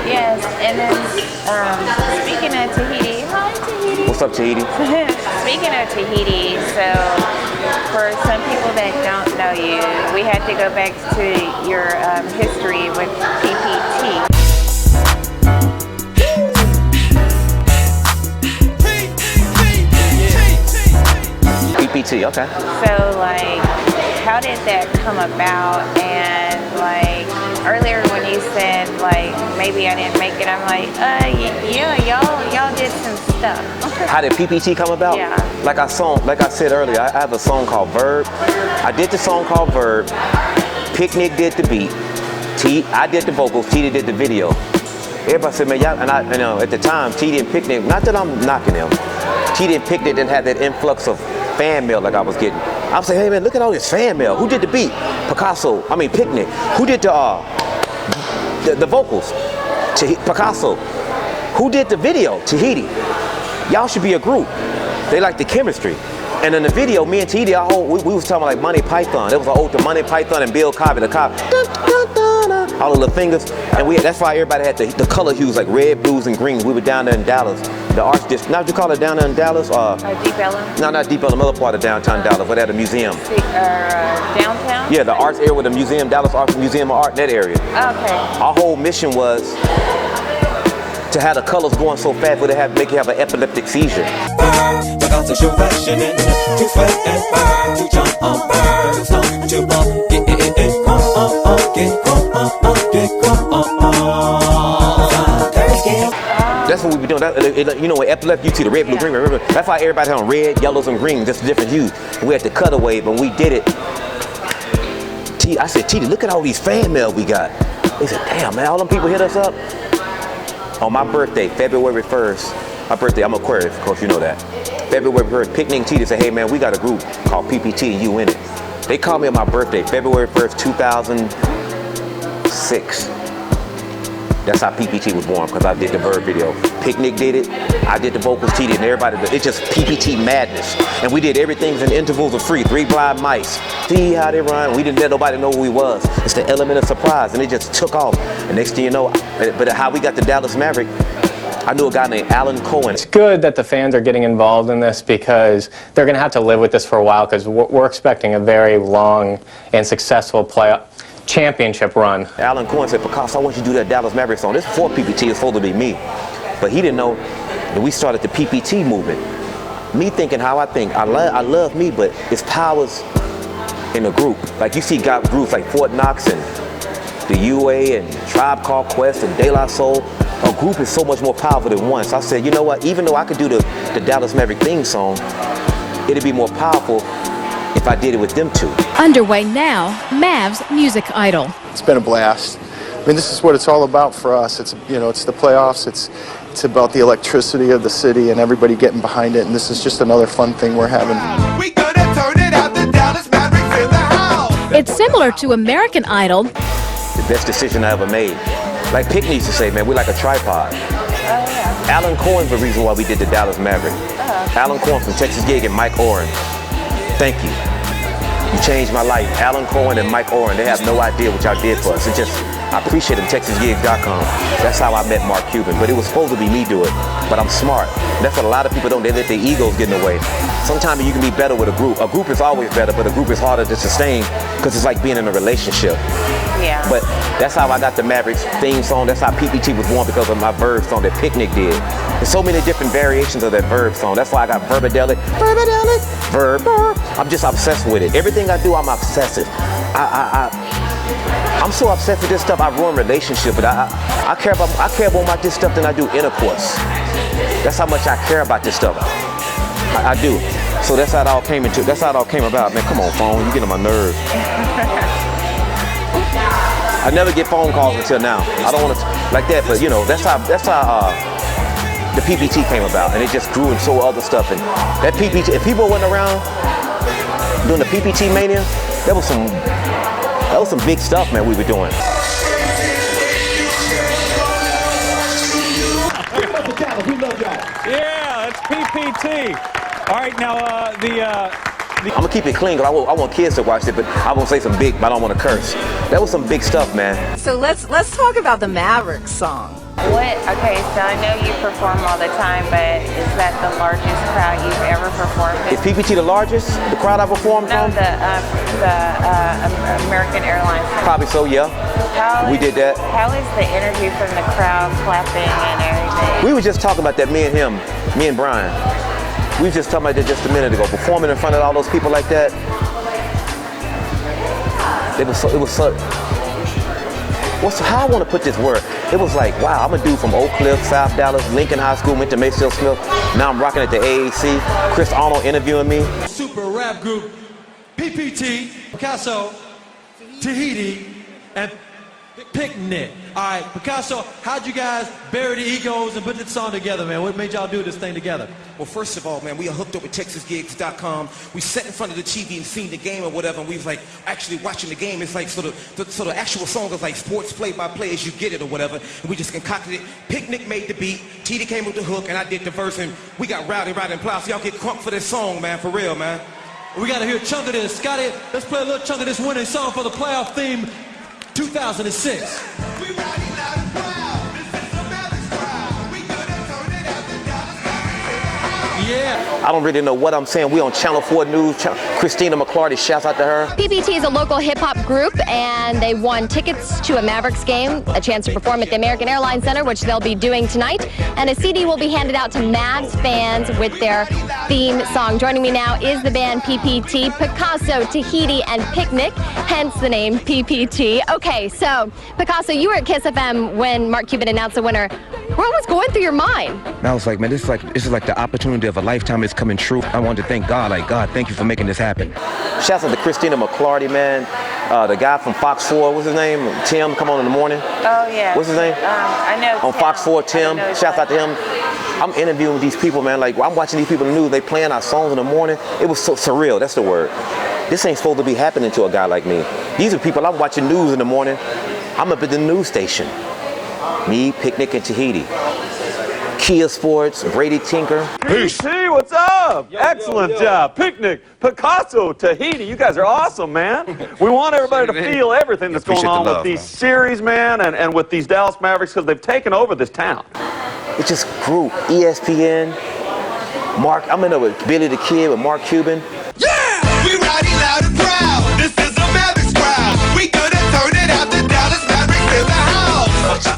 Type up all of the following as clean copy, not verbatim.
Yes, and then speaking of Tahiti, hi Tahiti. What's up, Tahiti? Speaking of Tahiti, so for some people that don't know you, we had to go back to your history with PPT. PPT, okay. So, like, how did that come about? And, like, earlier when you said, like, maybe I didn't make it, I'm like, yeah, y'all did some stuff. How did PPT come about? Yeah. Like I said earlier, I have a song called Verb. I did the song called Verb. Picnic did the beat. I did the vocals. T did the video. Everybody said, man, y'all, and at the time, T and Picnic, not that I'm knocking them. T and Picnic didn't have that influx of fan mail like I was getting. I'm saying, hey man, look at all this fan mail. Who did the beat? Picnic. Who did the vocals? PiKaHsSo. Who did the video? Tahiti. Y'all should be a group. They like the chemistry. And in the video, me and Tahiti, we was talking like Monty Python. It was an ode to Monty Python and Bill Cosby, the cop. All of the fingers. And that's why everybody had the color hues like red, blues, and greens. We were down there in Dallas. The arts district, not what you call it down there in Dallas? Deep Ellum? No, not Deep Ellum, another part of downtown Dallas, but at a museum. Downtown? Yeah, the arts area with the museum, Dallas Arts Museum of Art, in that area. Okay. Our whole mission was to have the colors going so fast would it make you have an epileptic seizure. That's what we be doing. You know, with epilepsy, you see the red, blue, green, remember? That's why everybody had on red, yellows, and greens, just different hues. We had to cut away, but when we did it, I said, T, look at all these fan mail we got. They said, damn, man, all them people hit us up. On my birthday, February 1st, my birthday, I'm Aquarius, of course you know that. February 1st, Picnic T, they said, hey man, we got a group called PPT and you in it. They called me on my birthday, February 1st, 2006. That's how PPT was born, because I did the Verb video. Picnic did it, I did the vocals, T did, and everybody did it. It's just PPT madness. And we did everything in intervals of free, 3 blind mice. See how they run, we didn't let nobody know who we was. It's the element of surprise, and it just took off. And next thing you know, but how we got the Dallas Mavericks, I knew a guy named Alan Cohen. It's good that the fans are getting involved in this because they're going to have to live with this for a while because we're expecting a very long and successful championship run. Alan Cohen said, PiKaHsSo, I want you to do that Dallas Mavericks song. This is for PPT, it's supposed to be me. But he didn't know that we started the PPT movement. Me thinking how I think. I love me, but it's powers in a group. Like you see groups like Fort Knox and the UA and Tribe Called Quest and De.O.C. A group is so much more powerful than one. So I said, you know what, even though I could do the Dallas Maverick theme song, it'd be more powerful if I did it with them two. Underway now, Mavs Music Idol. It's been a blast. I mean, this is what it's all about for us. It's, you know, it's the playoffs. It's about the electricity of the city and everybody getting behind it. And this is just another fun thing we're having. We gonna turn it out, the Dallas Mavericks in the house. It's similar to American Idol. The best decision I ever made. Like Pick used to say, man, we're like a tripod. Yeah. Alan Cohen's the reason why we did the Dallas Maverick. Alan Cohen from Texas Gig and Mike Oren. Thank you. You changed my life. Alan Cohen and Mike Oren, they have no idea what y'all did for us. It just, I appreciate them, TexasGig.com. That's how I met Mark Cuban. But it was supposed to be me do it. But I'm smart. That's what a lot of people don't. They let their egos get in the way. Sometimes you can be better with a group. A group is always better, but a group is harder to sustain because it's like being in a relationship. Yeah. But that's how I got the Mavericks theme song. That's how PPT was born, because of my Verb song that Picnic did. There's so many different variations of that Verb song. That's why I got VerbaDeLyck, Verb. I'm just obsessed with it. Everything I do, I'm obsessive. I'm so obsessed with this stuff. I ruin relationships, but I care more about this stuff than I do intercourse. That's how much I care about this stuff. I do. So that's how it all came into. That's how it all came about. Man, come on, phone. You get on my nerves. I never get phone calls until now. I don't want to like that, but you know, that's how the PPT came about, and it just grew and so other stuff. And that PPT, if people weren't around doing the PPT Mania, that was some big stuff, man. We were doing. Yeah, it's PPT. All right, now I'm gonna keep it clean because I want kids to watch it, but I won't say some big, but I don't want to curse. That was some big stuff, man. So let's talk about the Mavericks song. Okay, so I know you perform all the time, but is that the largest crowd you've ever performed Is with? PPT the largest? The crowd I performed No, from? the American Airlines. Probably so, yeah. We did that. How is the energy from the crowd clapping and everything? We were just talking about that, me and Brian. We were just talking about that just a minute ago. Performing in front of all those people like that. It was so. How I want to put this word? It was like, wow, I'm a dude from Oak Cliff, South Dallas, Lincoln High School, went to Maysville Smith. Now I'm rocking at the AAC. Chris Arnold interviewing me. Super rap group, PPT, PiKaHsSo, Tahiti, and Picnic. All right, PiKaHsSo, how'd you guys bury the egos and put this song together, man? What made y'all do this thing together? Well, first of all, man, we are hooked up with TexasGigs.com. We sat in front of the TV and seen the game or whatever, and we was like actually watching the game. It's like so the actual song is like sports play-by-play as you get it or whatever, and we just concocted it. Picnic made the beat, TD came with the hook, and I did the verse, and we got rowdy and plow. So y'all get crunk for this song, man, for real, man. We gotta hear a chunk of this. Scotty, let's play a little chunk of this winning song for the playoff theme 2006. We rowdy loud and proud. This is the Mavericks crowd. We gonna turn it out the Dallas Mavericks in the house. Yeah. I don't really know what I'm saying. We on Channel 4 News. Christina McClarty, shouts out to her. PPT is a local hip-hop group, and they won tickets to a Mavericks game, a chance to perform at the American Airlines Center, which they'll be doing tonight, and a CD will be handed out to Mavs fans with their theme song. Joining me now is the band PPT, PiKaHsSo, Tahiti, and Picnic, hence the name PPT. Okay, so PiKaHsSo, you were at Kiss FM when Mark Cuban announced the winner. What was going through your mind? I was like, man, this is like the opportunity of a lifetime is coming true. I wanted to thank God, like, God, thank you for making this happen. Shouts out to Christina McClarty, man. The guy from Fox 4, what's his name? Tim, come on in the morning. Oh, yeah. What's his name? I know On Tim. Fox 4, Tim. Shouts out to him. Name. I'm interviewing these people, man. Like, I'm watching these people in the news. They playing our songs in the morning. It was so surreal. That's the word. This ain't supposed to be happening to a guy like me. These are people, I'm watching news in the morning. I'm up at the news station. Me, Picnic, and Tahiti. Kia Sports, Brady Tinker. PC, what's up? Excellent job. Picnic, PiKaHsSo, Tahiti. You guys are awesome, man. We want everybody to feel everything that's going on with these series, man, and with these Dallas Mavericks because they've taken over this town. It just grew. ESPN, Mark, I'm in there with Billy the Kid, with Mark Cuban. Yeah! We rowdy loud and proud. This is the Mavericks crowd. We gonna turn it out the Dallas Mavericks in the house. Also,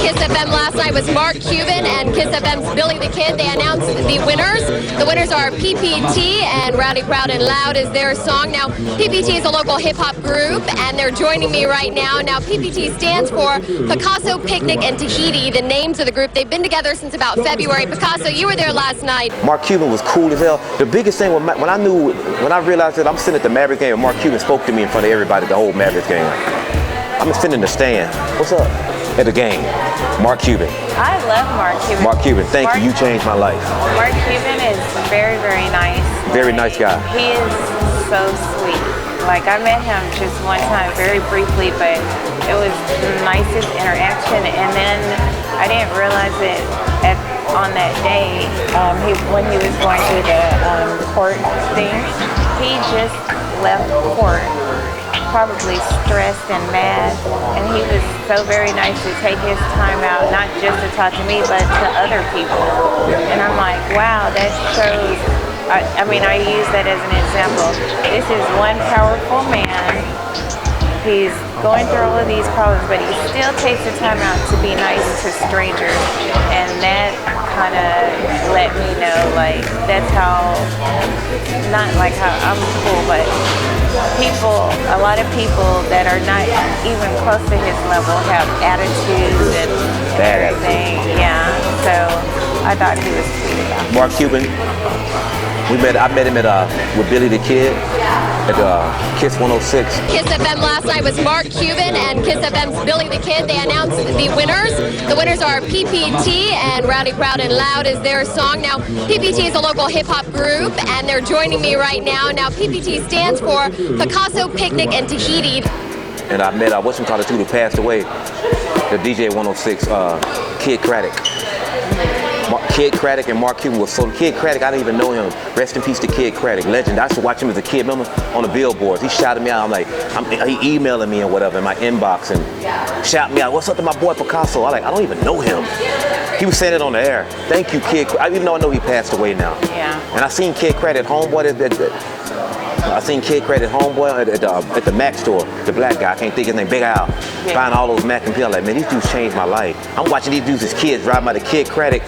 Kiss FM last night was Mark Cuban and Kiss FM's Billy the Kid. They announced the winners. The winners are PPT, and Rowdy, Proud, and Loud is their song. Now, PPT is a local hip-hop group, and they're joining me right now. Now, PPT stands for PiKaHsSo, Picnic, and Tahiti, the names of the group. They've been together since about February. PiKaHsSo, you were there last night. Mark Cuban was cool as hell. The biggest thing when I realized that I'm sitting at the Mavericks game and Mark Cuban spoke to me in front of everybody the whole Mavericks game. I'm sitting in the stand. What's up? At the game. Mark Cuban. I love Mark Cuban. Mark Cuban, thank you. You changed my life. Mark Cuban is very, very nice. Very nice guy. He is so sweet. Like, I met him just one time, very briefly, but it was the nicest interaction. And then I didn't realize it on that day, when he was going through the court thing, he just left court, probably stressed and mad, and he was so very nice to take his time out, not just to talk to me, but to other people. And I'm like, wow, that shows, I use that as an example. This is one powerful man. He's going through all of these problems, but he still takes the time out to be nice to strangers. And that kind of let me know, like, that's how, not like how I'm cool, but a lot of people that are not even close to his level have attitudes and everything. Yeah, so I thought he was sweet about it. Mark Cuban, I met him with Billy the Kid at Kiss 106. Kiss FM last night was Mark Cuban and Kiss FM's Billy the Kid. They announced the winners. The winners are PPT, and Rowdy, Proud, and Loud is their song. Now, PPT is a local hip-hop group, and they're joining me right now. Now, PPT stands for PiKaHsSo, Picnic, and Tahiti. And I met who passed away, the DJ 106, Kid Kraddick. Kid Kraddick and Mark Cuban was so. Kid Kraddick, I didn't even know him. Rest in peace to Kid Kraddick, legend. I used to watch him as a kid. Remember on the billboards? He shouted me out. I'm like, he emailing me or whatever in my inbox and shouting me out. What's up to my boy PiKaHsSo? I don't even know him. He was saying it on the air. Thank you, Kid. Even though I know he passed away now. Yeah. And I seen Kid Kraddick, homeboy. I seen Kid Kraddick, homeboy at the Mac store. The black guy, I can't think his name, Big Al. Buying all those Mac and P. I'm like, man, these dudes changed my life. I'm watching these dudes as kids driving by the Kid Kraddick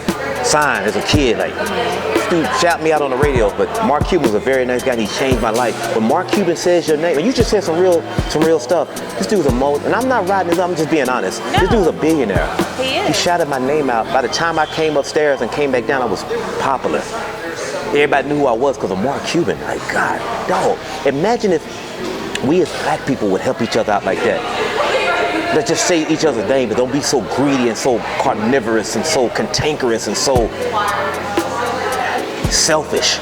sign as a kid. Like, this dude shout me out on the radio. But Mark Cuban was a very nice guy. And he changed my life. When Mark Cuban says your name, and you just said some real stuff. This dude's and I'm not riding this. I'm just being honest. No. This dude's a billionaire. He is. He shouted my name out. By the time I came upstairs and came back down, I was popular. Everybody knew who I was because of Mark Cuban. Like, God, dog. Imagine if we as black people would help each other out like that. Let's just say each other's name, but don't be so greedy and so carnivorous and so cantankerous and so selfish.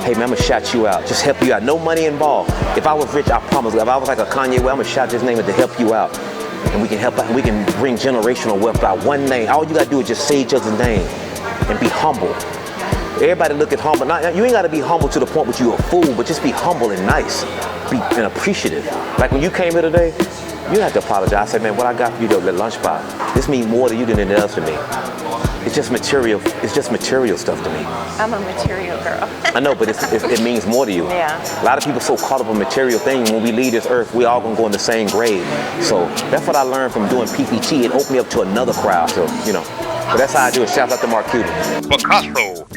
Hey man, I'm gonna shout you out. Just help you out. No money involved. If I was rich, I promise. If I was like a Kanye, well, I'm gonna shout his name to help you out. And we can help out. We can bring generational wealth by one name. All you gotta do is just say each other's name and be humble. Everybody look at humble. You ain't got to be humble to the point where you're a fool, but just be humble and nice. Be appreciative. Like when you came here today, you have to apologize. I said, man, what I got for you, the lunchbox, this means more to you than it does to me. It's just material. It's just material stuff to me. I'm a material girl. I know, but it means more to you. Yeah. A lot of people so caught up on material things. When we leave this earth, we all gonna go in the same grave. So that's what I learned from doing PPT. It opened me up to another crowd. So but that's how I do it. Shout out to Mark Cuban. PiKaHsSo.